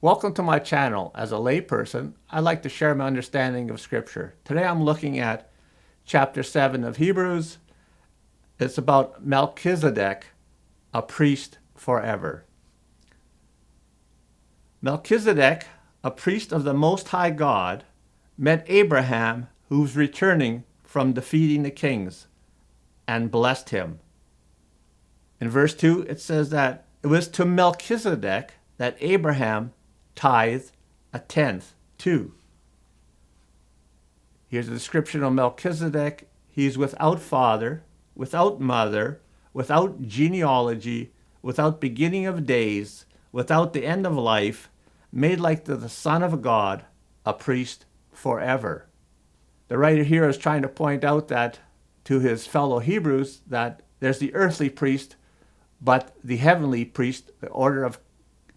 Welcome to my channel. As a layperson, I like to share my understanding of Scripture. Today I'm looking at chapter 7 of Hebrews. It's about Melchizedek, a priest forever. Melchizedek, a priest of the Most High God, met Abraham, who was returning from defeating the kings, and blessed him. In verse 2, it says that it was to Melchizedek that Abraham tithed a tenth too. Here's a description of Melchizedek. He's without father, without mother, without genealogy, without beginning of days, without the end of life, made like the Son of God, a priest forever. The writer here is trying to point out that to his fellow Hebrews that there's the earthly priest, but the heavenly priest, the order of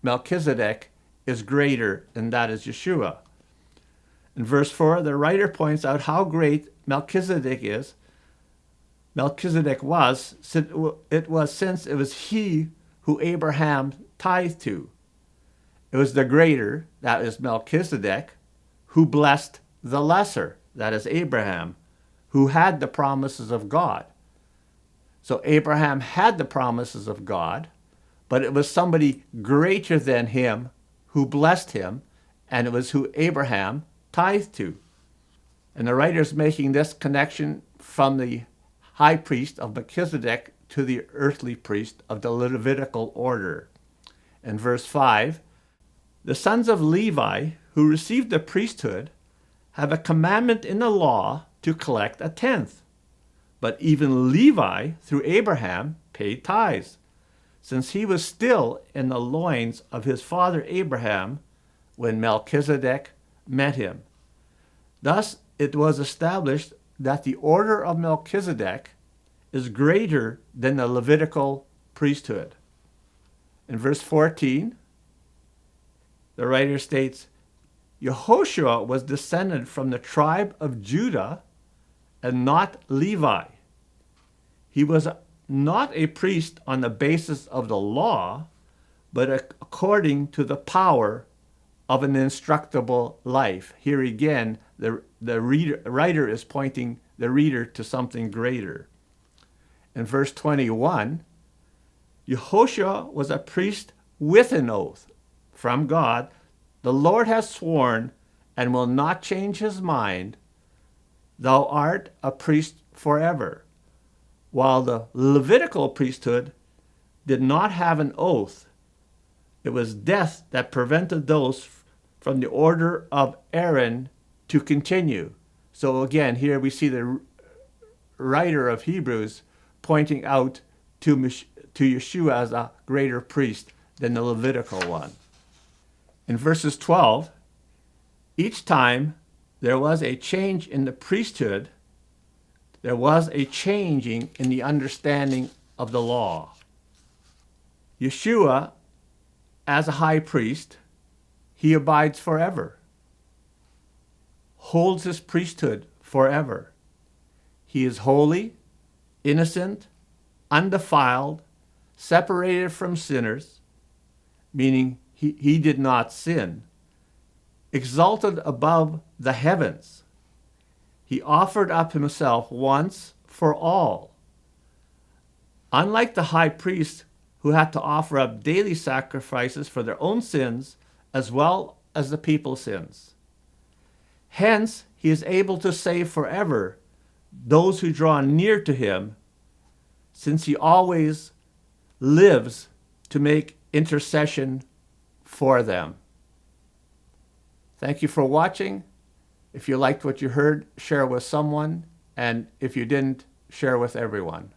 Melchizedek, is greater, and that is Yeshua. In verse 4, the writer points out how great Melchizedek is. Melchizedek was, since it was he who Abraham tithed to. It was the greater, that is Melchizedek, who blessed the lesser, that is Abraham, who had the promises of God. So Abraham had the promises of God, but it was somebody greater than him who blessed him, and it was who Abraham tithed to. And the writer is making this connection from the high priest of Melchizedek to the earthly priest of the Levitical order. In verse 5, the sons of Levi who received the priesthood have a commandment in the law to collect a tenth. But even Levi, through Abraham, paid tithes, since he was still in the loins of his father Abraham when Melchizedek met him. Thus it was established that the order of Melchizedek is greater than the Levitical priesthood. In verse 14, the writer states, Yehoshua was descended from the tribe of Judah and not Levi. He was not a priest on the basis of the law, but according to the power of an instructable life. Here again, the writer is pointing the reader to something greater. In verse 21, Yehoshua was a priest with an oath from God. The Lord has sworn and will not change his mind. Thou art a priest forever. While the Levitical priesthood did not have an oath, it was death that prevented those from the order of Aaron to continue. So again, here we see the writer of Hebrews pointing out to Yeshua as a greater priest than the Levitical one. In verses 12, each time there was a change in the priesthood, there was a changing in the understanding of the law. Yeshua, as a high priest, he abides forever, holds his priesthood forever. He is holy, innocent, undefiled, separated from sinners, meaning he did not sin, exalted above the heavens. He offered up himself once for all. Unlike the high priest who had to offer up daily sacrifices for their own sins as well as the people's sins. Hence, he is able to save forever those who draw near to him, since he always lives to make intercession for them. Thank you for watching. If you liked what you heard, share with someone, and if you didn't, share with everyone.